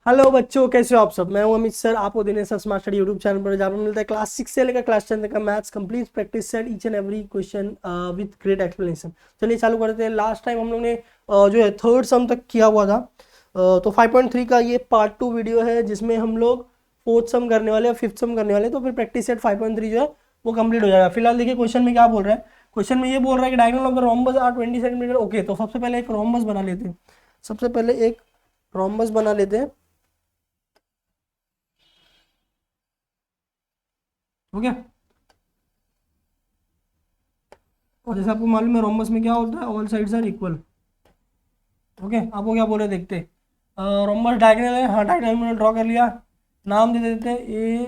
Hello बच्चों, कैसे हो आप सब। मैं हूं अमित सर, आपको Dinesh sir smart study YouTube channel पर जहाँ पर मिलता है क्लास 6 से लेकर क्लास 10 तक का maths complete practice set each and every question with great explanation. चलिए चालू करते हैं। लास्ट टाइम हम लोग ने जो है थर्ड सम तक किया हुआ था। तो 5.3 का ये पार्ट 2 वीडियो है जिसमें हम लोग फोर्थ सम करने वाले और फिफ्थ सम करने वाले। तो फिर प्रैक्टिस सेट 5.3 जो है वो कंप्लीट हो जाएगा। फिलहाल देखिए क्वेश्चन में क्या बोल रहा है। क्वेश्चन में ये बोल रहा है कि diagonal of the rhombus are 20 centimetre. Okay, तो सबसे पहले एक रोम्बस बना लेते हैं। सबसे पहले एक रोम्बस बना लेते हैं। ओके, और जैसे आपको मालूम है रोम्बस में क्या होता है, all sides are equal. Okay, आपको क्या बोल रहे हैं देखते। रोम्बस डायगोनल है, हाँ डायगोनल मैंने ड्रॉ कर लिया। नाम दे देते हैं ए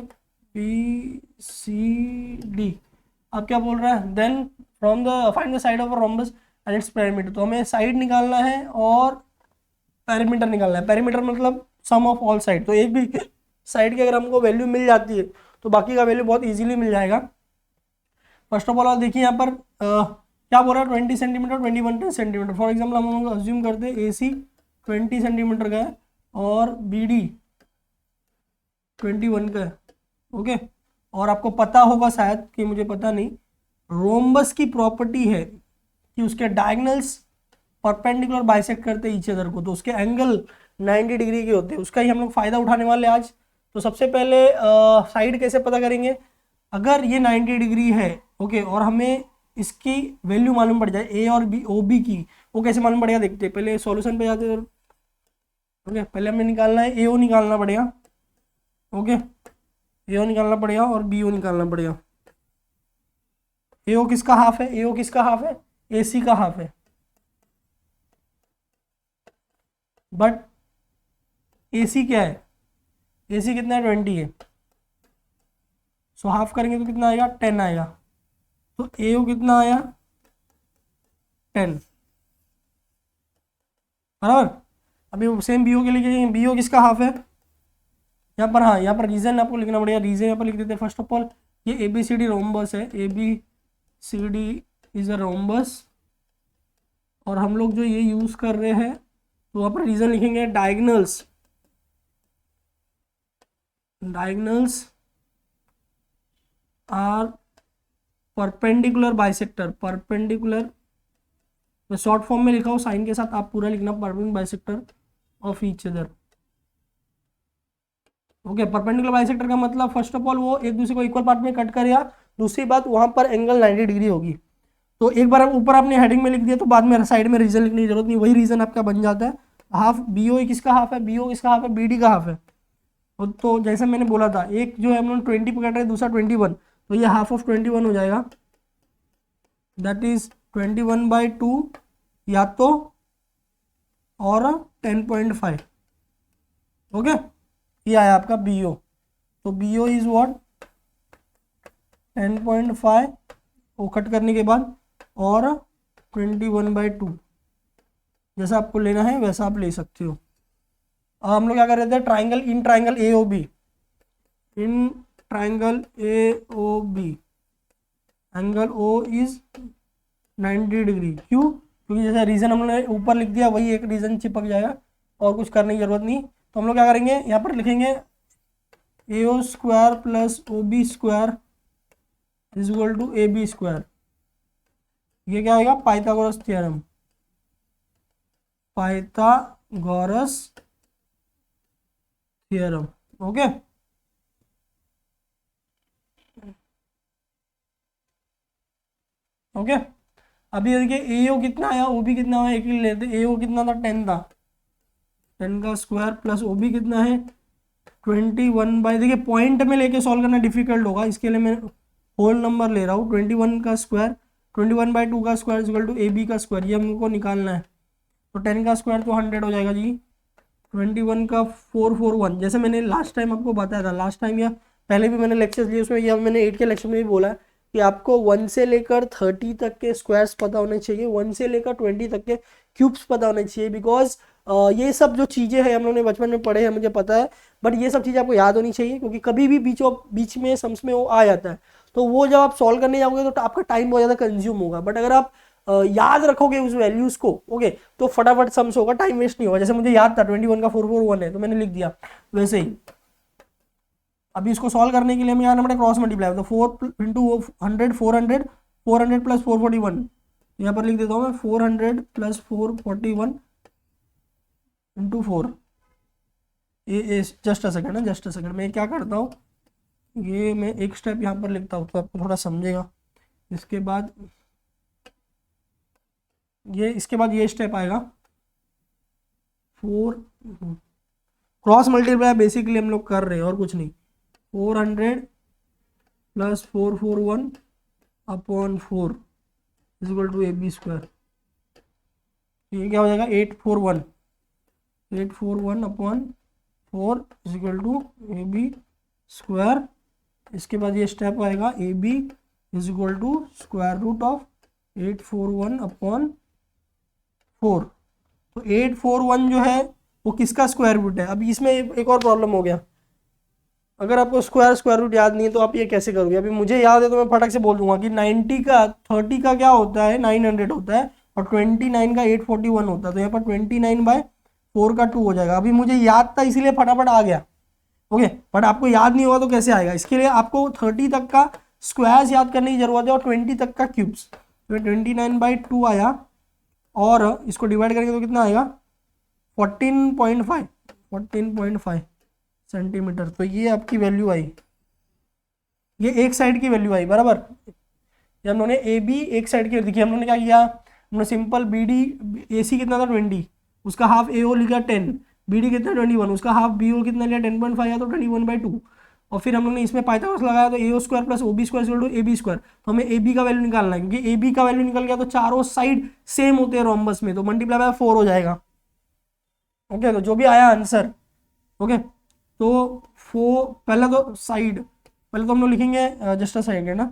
बी सी डी। अब क्या बोल रहा है, then from the find the side of a rhombus and its perimeter. तो हमें साइड निकालना है और पेरीमीटर निकालना है। पेरीमीटर मतलब सम ऑफ ऑल साइड। तो एक भी साइड की अगर हमको वैल्यू मिल जाती है तो बाकी का वैल्यू बहुत इजीली मिल जाएगा। फर्स्ट ऑफ ऑल आप देखिए यहाँ पर क्या बोल रहा है, 20 सेंटीमीटर 21 सेंटीमीटर। फॉर एग्जाम्पल हम लोग अज्यूम करते हैं ए सी 20 सेंटीमीटर का है और बी डी 21 का है। ओके, और आपको पता होगा शायद कि मुझे पता नहीं, रोम्बस की प्रॉपर्टी है कि उसके डायगनल्स परपेंडिकुलर बाइसेक्ट करते ईच अदर को, तो उसके एंगल 90 डिग्री के होते हैं। उसका ही हम लोग फायदा उठाने वाले आज। तो सबसे पहले साइड कैसे पता करेंगे। अगर ये 90 डिग्री है, ओके, और हमें इसकी वैल्यू मालूम पड़ जाए ए और बी ओ बी की, वो कैसे मालूम पड़ेगा देखते हैं। पहले सॉल्यूशन पे जाते हैं। ओके, पहले हमें निकालना है ए ओ निकालना पड़ेगा। ओके, ए ओ निकालना पड़ेगा और बी ओ निकालना पड़ेगा। ए ओ किसका हाफ है, ए ओ किसका हाफ है, ए सी का हाफ है। बट ए सी क्या है, ए सी कितना है, 20 है। सो हाफ करेंगे तो कितना आएगा, 10 आएगा। तो ए ओ कितना आया, 10 बराबर। अभी सेम बी ओ के लिए बी ओ किसका हाफ है यहाँ पर, हाँ यहाँ पर रीजन आपको लिखना पड़ेगा। रीजन यहाँ पर लिख देते हैं। फर्स्ट ऑफ ऑल ये A B C D rhombus है, A B C D is a rhombus. और हम लोग जो ये यूज कर रहे हैं तो वहाँ पर रीजन लिखेंगे diagonals. Diagonals are perpendicular bisector. Perpendicular मैं शॉर्ट फॉर्म में लिखा हूँ साइन के साथ, आप पूरा लिखना perpendicular bisector of each other. Okay, perpendicular bisector का मतलब फर्स्ट ऑफ ऑल वो एक दूसरे को इक्वल पार्ट में कट करेगा। दूसरी बात वहां पर एंगल 90 डिग्री होगी। तो एक बार हम ऊपर आपने हेडिंग में लिख दिया तो बाद में साइड में रीजन लिखने की जरूरत नहीं, वही रीजन आपका बन जाता है। हाफ बी ओ किसका हाफ है, बी ओ किसका हाफ है, बी डी का हाफ है। तो जैसे मैंने बोला था, एक जो है हम लोग 20 पकड़ रहे हैं, दूसरा 21, तो ये हाफ ऑफ 21 हो जाएगा। दैट इज 21/2 या तो और 10.5। ओके, ये आया आपका बी ओ। तो बी ओ इज वॉट 10.5, वो कट करने के बाद, और 21/2 जैसा आपको लेना है वैसा आप ले सकते हो। अब हम लोग क्या कर रहे थे, triangle in triangle A O B, in triangle A O B angle O is 90 degree. क्यों, क्योंकि जैसा रीजन हमने ऊपर लिख दिया वही एक रीजन चिपक जाएगा और कुछ करने की जरूरत नहीं। तो हम लोग क्या करेंगे, यहाँ पर लिखेंगे A O square plus O B square is equal to A B square. ये क्या आएगा, Pythagoras theorem. Pythagoras theorem. Okay, okay. अभी देखिए ए ओ कितना आया, ओ बी कितना आया, एक ही लेते। ए ओ कितना था, 10 था। 10 का स्क्वायर प्लस ओ बी कितना है, 21 देखिए पॉइंट में लेके सॉल्व करना डिफिकल्ट होगा, इसके लिए मैं होल नंबर ले रहा हूँ। 21 का स्क्वायर, 21/2 का square equal to A B का स्क्वायर, ये हमको निकालना है। तो 10 का स्क्वायर तो 100 हो जाएगा जी। 21 का 441, जैसे मैंने लास्ट टाइम आपको बताया था, लास्ट टाइम या पहले भी मैंने लेक्चर्स लिए उसमें, या मैंने 8 के लेक्चर में भी बोला है कि आपको 1 से लेकर 30 तक के स्क्वायर्स पता होने चाहिए, 1 से लेकर 20 तक के क्यूब्स पता होने चाहिए। बिकॉज ये सब जो चीज़ें हैं हम लोगों ने बचपन में पढ़े हैं, मुझे पता है, बट ये सब चीज़ें आपको याद होनी चाहिए क्योंकि कभी भी बीच में सम्स में वो आ जाता है। तो वो जब आप सॉल्व करने जाओगे तो आपका टाइम बहुत ज़्यादा कंज्यूम होगा। बट अगर आप याद रखोगे उस वैल्यूज को, ओके, तो फटाफट सम्स होगा, टाइम वेस्ट नहीं होगा। जैसे मुझे याद था 21 का 441 है तो मैंने लिख दिया, वैसे ही अभी इसको सॉल्व करने के लिए हमें यहाँ हमारे क्रॉस मल्टीप्लाई, तो 4 इंटू 100 400 400 प्लस 441, यहाँ पर लिख देता हूँ मैं 400 प्लस 441 इंटू 4। ये जस्ट अ सेकंड है, जस्ट अ सेकंड, मैं क्या करता हूँ, ये मैं एक स्टेप यहाँ पर लिखता हूँ तो आपको थोड़ा समझेगा। इसके बाद ये स्टेप आएगा 4, क्रॉस मल्टीप्लाई बेसिकली हम लोग कर रहे हैं और कुछ नहीं, 400 plus 441 upon 4 is equal to AB square. ये क्या हो जाएगा 841 upon 4 is equal to AB square. इसके बाद ये स्टेप आएगा AB is equal to square root of 841 upon 4। तो 841 जो है वो किसका स्क्वायर रूट है। अभी इसमें एक और प्रॉब्लम हो गया, अगर आपको स्क्वायर रूट याद नहीं है तो आप ये कैसे करोगे। अभी मुझे याद है तो मैं फटक से बोल दूंगा कि 90 का 30 का क्या होता है 900 होता है और 29 का 841 होता है, तो यहाँ पर 29/4 का 2 हो जाएगा। अभी मुझे याद था इसीलिए फटाफट आ गया, ओके, बट आपको याद नहीं होगा तो कैसे आएगा। इसके लिए आपको 30 तक का स्क्वायर्स याद करने की जरूरत है और 20 तक का क्यूब्स। तो 29/2 आया और इसको डिवाइड करेंगे तो कितना आएगा 14.5 सेंटीमीटर। तो ये आपकी वैल्यू आई, ये एक साइड की वैल्यू आई बराबर। ये हम लोगों ने AB एक साइड की, देखिए हम लोगों ने क्या किया, हमने सिंपल BD AC कितना था 20, उसका हाफ AO लिखा 10, BD कितना 21, उसका हाफ BO कितना लिया 10.5 या तो 21/2, और फिर हम लोग ने इसमें पाइथागोरस लगाया तो AO square plus OB square equal to AB square. तो हमें AB का वैल्यू निकालना है, क्योंकि AB का वैल्यू निकल गया तो चारों साइड सेम होते हैं रोम्बस में, तो मल्टीप्लाई बाय 4 हो जाएगा, ओके। तो जो भी आया आंसर, ओके, तो पहले तो हम लोग लिखेंगे जस्ट अ सेकंड है ना,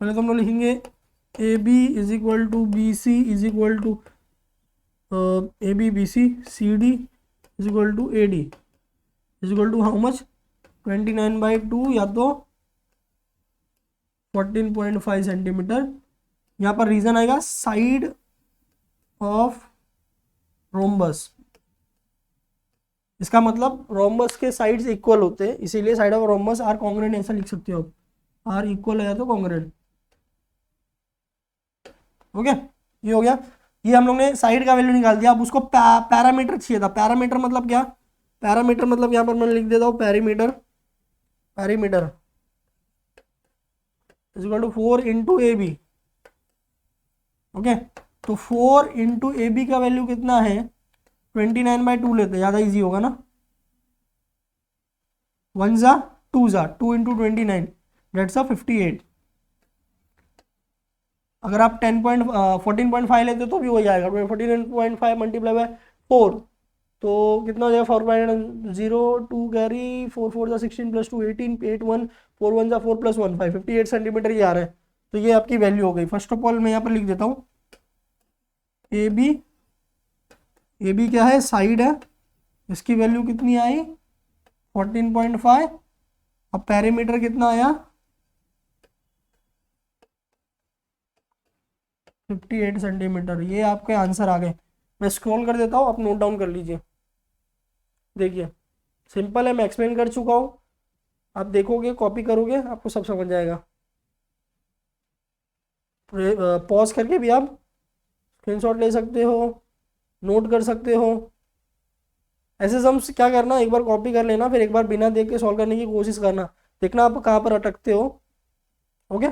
पहले तो हम लोग लिखेंगे AB is equal to BC is equal to AB BC CD is equal to AD is equal to how much 29/2 या तो 14.5 सेंटीमीटर। यहाँ पर रीजन आएगा साइड ऑफ रोम्बस, इसका मतलब रोम्बस के साइड्स इक्वल होते हैं, इसीलिए side of rhombus are congruent ऐसा लिख सकते हो, आर इक्वल है तो कॉन्ग्रुएंट, ओके। ये हो गया, ये हम लोग ने साइड का वैल्यू निकाल दिया। अब उसको पैरामीटर चाहिए था। पैरामीटर मतलब क्या, पैरामीटर मतलब यहाँ पर मैं लिख देता हूँ perimeter is equal to 4 into AB, okay. तो 4 इंटू AB का वैल्यू कितना है 29/2 लेते, ज़्यादा इजी होगा ना, 1 जा 2 जा 2 इंटू 29 डेट्स 58। अगर आप 14.5 लेते तो भी हो जाएगा, 14.5 मल्टीप्लाई बाय 4 तो कितना हो जाएगा 4 2 कैरी 4 4 जा 16 प्लस 2 18 8 1 4 1 जा 4 प्लस 1 5 58 सेंटीमीटर ये आ रहा है। तो ये आपकी वैल्यू हो गई। फर्स्ट ऑफ ऑल मैं यहाँ पर लिख देता हूँ AB क्या है साइड है, इसकी वैल्यू कितनी आई 14.5, अब पैरीमीटर कितना आया 58 सेंटीमीटर। ये आपके आंसर आ गए। मैं स्क्रॉल कर देता हूँ, आप नोट डाउन कर लीजिए। देखिए सिंपल है, मैं एक्सप्लेन कर चुका हूँ, आप देखोगे कॉपी करोगे आपको सब समझ जाएगा। पॉज करके भी आप स्क्रीनशॉट ले सकते हो, नोट कर सकते हो। ऐसे सम्स क्या करना, एक बार कॉपी कर लेना, फिर एक बार बिना देख के सॉल्व करने की कोशिश करना, देखना आप कहाँ पर अटकते हो, ओके।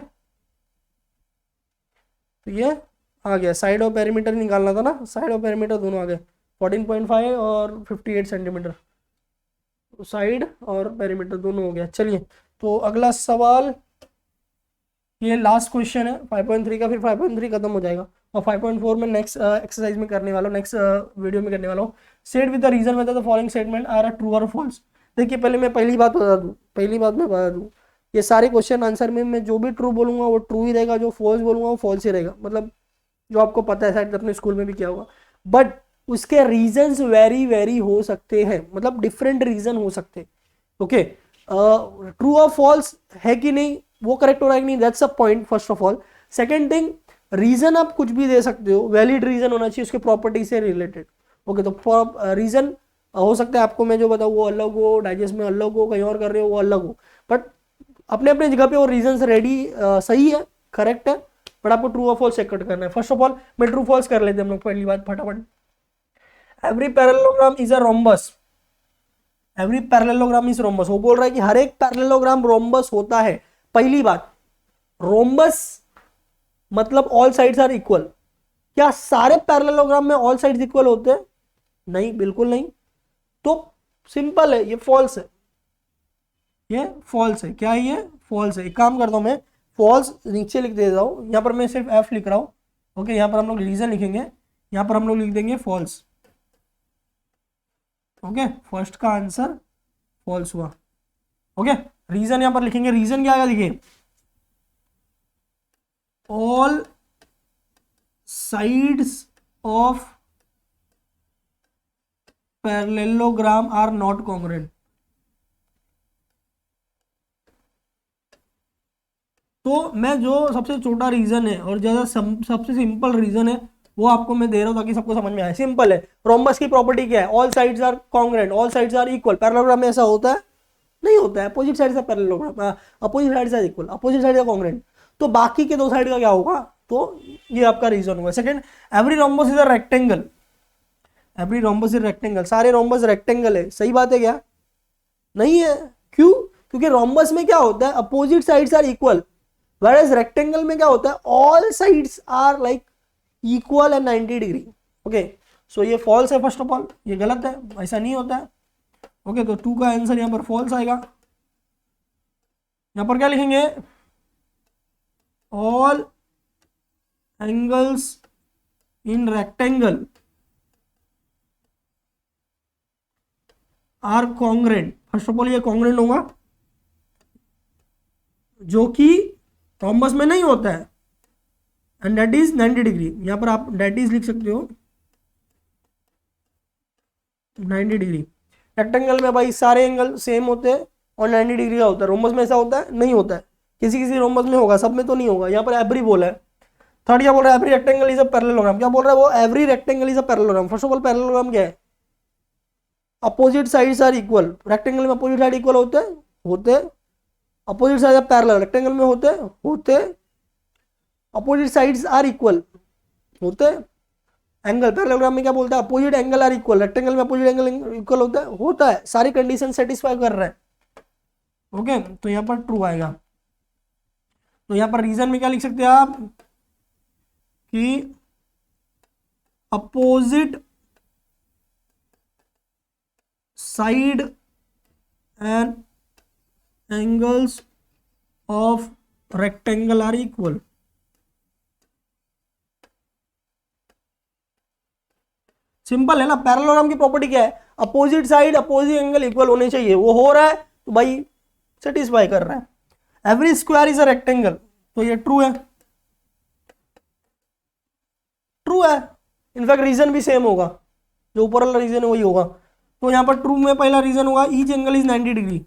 तो ये आ गया, साइड और पेरीमीटर निकालना था ना, साइड और पेरीमीटर दोनों आ गए 14.5 और 58 सेंटीमीटर, साइड और पेरीमीटर दोनों हो गया। चलिए तो अगला सवाल, ये लास्ट क्वेश्चन है 5.3 का, फिर 5.3 खत्म हो जाएगा और 5.4 में नेक्स्ट एक्सरसाइज में करने वाला हूँ, नेक्स्ट वीडियो में करने वाला हूँ। Set with the reason whether the following statement are a true और फॉल्स। देखिए पहले मैं पहली बात बता दूँ, ये सारे क्वेश्चन आंसर में मैं जो भी ट्रू बोलूँगा वो ट्रू ही रहेगा, जो फॉल्स बोलूँगा वो फॉल्स ही रहेगा, मतलब जो आपको पता है शायद अपने स्कूल में भी किया होगा। बट उसके रीजन्स वेरी हो सकते हैं, मतलब डिफरेंट रीजन हो सकते हैं, ओके। ट्रू और फॉल्स है कि नहीं, वो करेक्ट हो रहा है कि नहीं, that's a point first of all. Second thing, reason आप कुछ भी दे सकते हो, वैलिड रीजन होना चाहिए उसके प्रॉपर्टी से रिलेटेड। ओके, तो रीजन हो सकता है आपको मैं जो बताऊँ वो अलग हो, डाइजेस्ट में अलग हो, कहीं और कर रहे हो वो अलग हो, बट अपने अपने जगह पे वो रीजन रेडी सही है, करेक्ट है, बट आपको ट्रू और फॉल्स चेक करना है। फर्स्ट ऑफ ऑल मैं ट्रू फॉल्स कर लेते हैं हम लोग पहली बात फटाफट। Every parallelogram is a rhombus, every parallelogram is rhombus. वो बोल रहा है कि हर एक पैरेललोग्राम रोम्बस होता है। पहली बात, रोम्बस मतलब ऑल साइड्स आर इक्वल। क्या सारे पैरेललोग्राम में ऑल साइड्स इक्वल होते हैं? नहीं, बिल्कुल नहीं। तो सिंपल है, ये फॉल्स है, ये फॉल्स है। क्या है ये? फॉल्स है। एक काम करता हूं मैं, फॉल्स नीचे लिख देता हूं, यहां पर मैं सिर्फ एफ लिख रहा हूं। ओके, यहां पर हम लोग रीजन लिखेंगे, यहां पर हम लोग लिख देंगे फॉल्स। ओके, फर्स्ट का आंसर फॉल्स हुआ। ओके, रीजन यहां पर लिखेंगे, रीजन क्या आएगा देखिए, all sides of parallelogram are not congruent. तो मैं जो सबसे छोटा रीजन है और ज्यादा सबसे सिंपल रीजन है वो आपको मैं दे रहा हूं ताकि सबको समझ में आए। सिंपल है, रोम्बस की प्रॉपर्टी क्या है? All sides are congruent, all sides are equal. Parallelogram में ऐसा होता है? नहीं होता है। अपोजिट साइड से पैरेललोग्राम, अपोजिट साइड से इक्वल, अपोजिट साइड से कॉन्ग्रुएंट। तो बाकी के दो साइड का क्या होगा? तो ये आपका रीजन होगा। Second, every rhombus is a rectangle, every rhombus is rectangle. सारे रोम्बस रेक्टेंगल है, सही बात है क्या? नहीं है। क्यों? क्योंकि रोम्बस में क्या होता है? Opposite sides are equal, whereas rectangle में क्या होता है? All sides are like equal and 90 degree. Okay, so ये फॉल्स है। फर्स्ट ऑफ ऑल ये गलत है, ऐसा नहीं होता है। ओके, तो 2 का आंसर यहां पर फॉल्स आएगा। यहां पर क्या लिखेंगे? All angles in rectangle are congruent. First of all ये कॉन्ग्रुएंट होगा, जो कि रोम्बस में नहीं होता है, एंड दैट इज 90 डिग्री। यहां पर आप दैट इज लिख सकते हो 90 डिग्री। रेक्टेंगल में भाई सारे एंगल सेम होते हैं और 90 डिग्री का होता है। रोम्बस में ऐसा होता है? नहीं होता है। किसी किसी रोम्बस में होगा, सब में तो नहीं होगा। यहाँ पर एवरी बोला है। थर्ड क्या बोल रहा है? Every rectangle is a parallelogram. क्या बोल रहा है वो? Every rectangle is a parallelogram. First of all parallelogram क्या है? Opposite sides are equal. Rectangle में अपोजिट साइड इक्वल होते हैं? होते हैं। अपोजिट साइड पैरेलल रेक्टेंगल में होते हैं? होते हैं। अपोजिट साइड्स आर इक्वल होते हैं। एंगल पैरेललोग्राम में क्या बोलता है? Opposite angle are equal. Rectangle में अपोजिट एंगल इक्वल होता है? होता है। सारी कंडीशन सेटिस्फाई कर रहा है। ओके, तो यहां पर ट्रू आएगा। तो यहां पर रीजन में क्या लिख सकते हैं आप कि opposite side and angles of rectangle are equal. Simple है ना। पैरेललोग्राम की प्रॉपर्टी क्या है? Opposite side opposite angle equal होने चाहिए। वो हो रहा है तो भाई सेटिस्फाई कर रहा है। Every square is a rectangle, तो ये ट्रू है, ट्रू है। इनफैक्ट रीजन भी सेम होगा, जो ऊपर वाला रीजन है वही होगा। तो यहां पर ट्रू में पहला रीजन होगा each angle is 90 degree.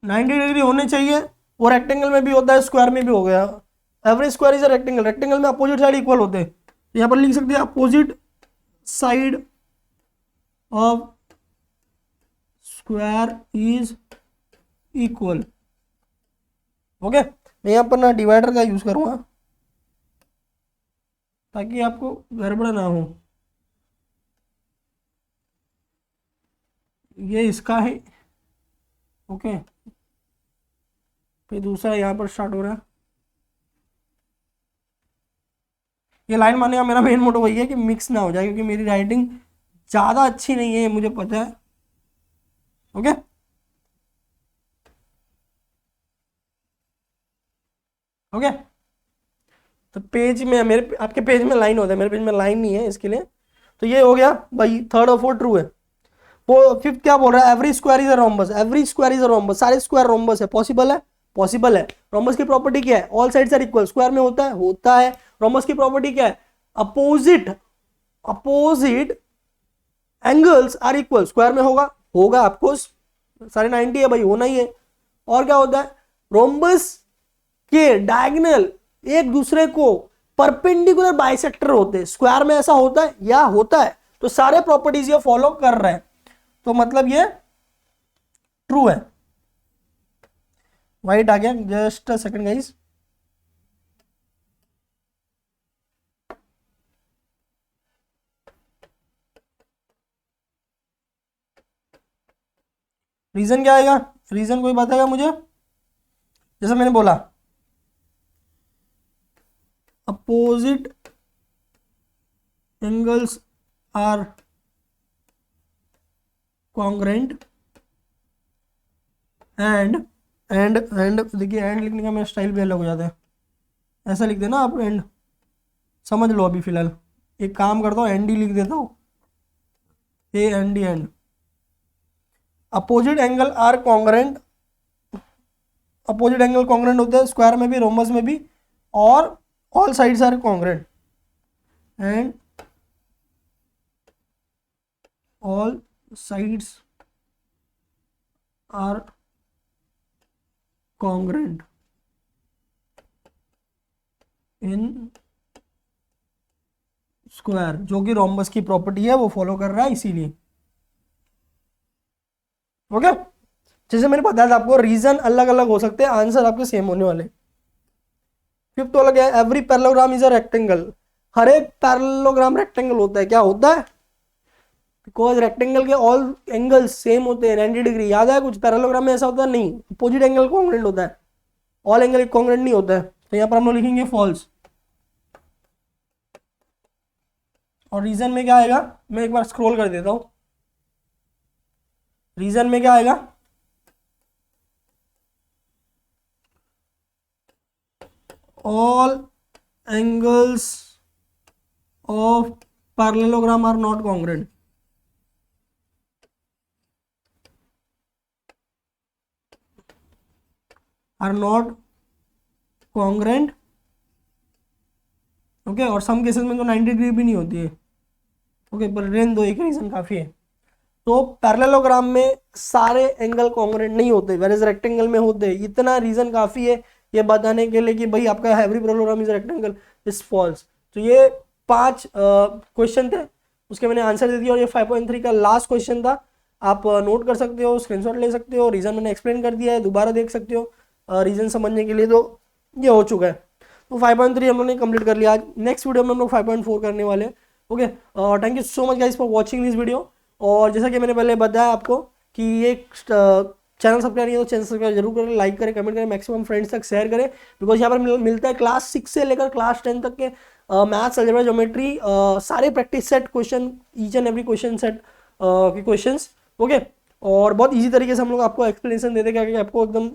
Ninety degree होने चाहिए। वो रेक्टेंगल में भी होता है, स्क्वायर में भी हो गया। Every square is a rectangle, rectangle में अपोजिट साइड इक्वल होते हैं। यहां पर लिख सकते हैं opposite side of square is equal. Okay, मैं यहां पर ना डिवाइडर का यूज करूंगा ताकि आपको गड़बड़ ना हो। ये इसका है। ओके, फिर दूसरा यहां पर स्टार्ट हो रहा है। ये लाइन मारने का मेरा मेन मोटो वही है कि मिक्स ना हो जाए, क्योंकि मेरी राइटिंग ज़्यादा अच्छी नहीं है, ये मुझे पता है। ओके, ओके, तो पेज में मेरे, आपके पेज में लाइन होता है, मेरे पेज में लाइन नहीं है, इसके लिए तो ये हो गया भाई। थर्ड और फोर्थ ट्रू है। वो फिफ्थ क्या बोल रहा है? Every square is a rhombus, every square is a rhombus. सारे स्क्वायर रोम्बस है। पॉसिबल है? पॉसिबल है। रोम्बस की प्रॉपर्टी क्या है? All sides are equal. Square में होता है? होता है। रोम्बस की प्रॉपर्टी क्या है? Opposite opposite angles are equal. Square में होगा? होगा ऑफकोर्स। सारे 90 है भाई, होना ही है। और क्या होता है, रोम्बस के डायगोनल एक दूसरे को परपेंडिकुलर बाइसेक्टर होते हैं। स्क्वायर में ऐसा होता है या होता है, तो सारे प्रॉपर्टीज ये फॉलो कर रहे हैं, तो मतलब ये ट्रू है। वाइट आ गया, just a second guys. Reason क्या आएगा, रीजन कोई बताएगा मुझे? जैसा मैंने बोला, opposite angles are congruent and देखिए, एंड लिखने का मेरा स्टाइल भी अलग हो जाता है, ऐसा लिख देना आप एंड, समझ लो। अभी फिलहाल एक काम करता हूँ, एंड ही लिख देता हूँ, A and D and. Opposite angle are congruent, opposite angle congruent होते हैं स्क्वायर में भी, रोमस में भी, और all sides are congruent and all sides are congruent in square, जो कि रोम्बस की प्रॉपर्टी है वो फॉलो कर रहा है, इसीलिए। ओके, जैसे मैंने बताया था आपको, रीजन अलग अलग हो सकते हैं, आंसर आपके सेम होने वाले। फिफ्थ वाला क्या है, every parallelogram is a rectangle. हर एक पैरेललोग्राम रेक्टेंगल होता है, क्या होता है? बिकॉज रेक्टेंगल के ऑल एंगल्स सेम होते हैं 90 डिग्री। याद है कुछ पैरेललोग्राम में ऐसा होता है? नहीं, अपोजिट एंगल कॉन्ग्रेंट होता है, ऑल एंगल कॉन्ग्रेंट नहीं होता है। तो यहाँ पर हम लोग लिखेंगे फॉल्स। और रीजन में क्या आएगा, मैं एक बार स्क्रॉल कर देता हूं। रीजन में क्या आएगा, all angles of parallelogram are not congruent. Are not congruent, okay. और सम केसेस में तो 90 डिग्री भी नहीं होती है, ओके। पर रेन दो, एक रीजन काफी है। तो पैरेललोग्राम में सारे एंगल कॉन्ग्रेंट नहीं होते, वेरएज रेक्टेंगल में होते हैं। इतना रीजन काफी है ये बताने के लिए कि भाई आपका every parallelogram is rectangle is false. तो ये 5 क्वेश्चन थे, उसके मैंने आंसर दे दिया, और ये 5.3 का लास्ट क्वेश्चन था। आप नोट कर सकते हो, स्क्रीनशॉट ले सकते हो, रीजन मैंने एक्सप्लेन कर दिया है, दोबारा देख सकते हो रीजन समझने के लिए। तो ये हो चुका है, तो 5.3 हम लोग ने कंप्लीट कर लिया। आज नेक्स्ट वीडियो में हम लोग 5.4 करने वाले हैं, okay. Thank you so much guys for watching this video. और जैसा कि मैंने पहले बताया आपको कि ये चैनल सब्सक्राइब नहीं है तो चैनल सब्सक्राइब जरूर करें, लाइक करें, कमेंट करें, मैक्सिमम फ्रेंड्स तक शेयर करें। बिकॉज यहाँ पर मिलता है क्लास 6 से लेकर क्लास 10 तक के मैथ्स, अलजेब्रा, ज्योमेट्री, सारे practice set question, each and every question set के क्वेश्चंस, ओके। और बहुत इजी तरीके से हम लोग आपको एक्सप्लेनेशन देते हैं कि आपको एकदम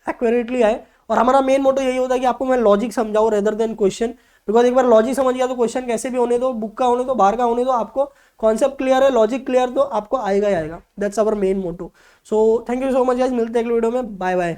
एक्यूरेटली आए। और हमारा मेन मोटो यही होता है कि आपको मैं लॉजिक समझाऊं रेदर देन क्वेश्चन। बिकॉज एक बार लॉजिक समझ गया तो क्वेश्चन कैसे भी होने दो, बुक का होने दो, बाहर का होने दो, आपको कॉन्सेप्ट क्लियर है, लॉजिक क्लियर, तो आपको आएगा ही आएगा। That's our main motto. So thank you so much guys, मिलते हैं अगले वीडियो में, बाय बाय।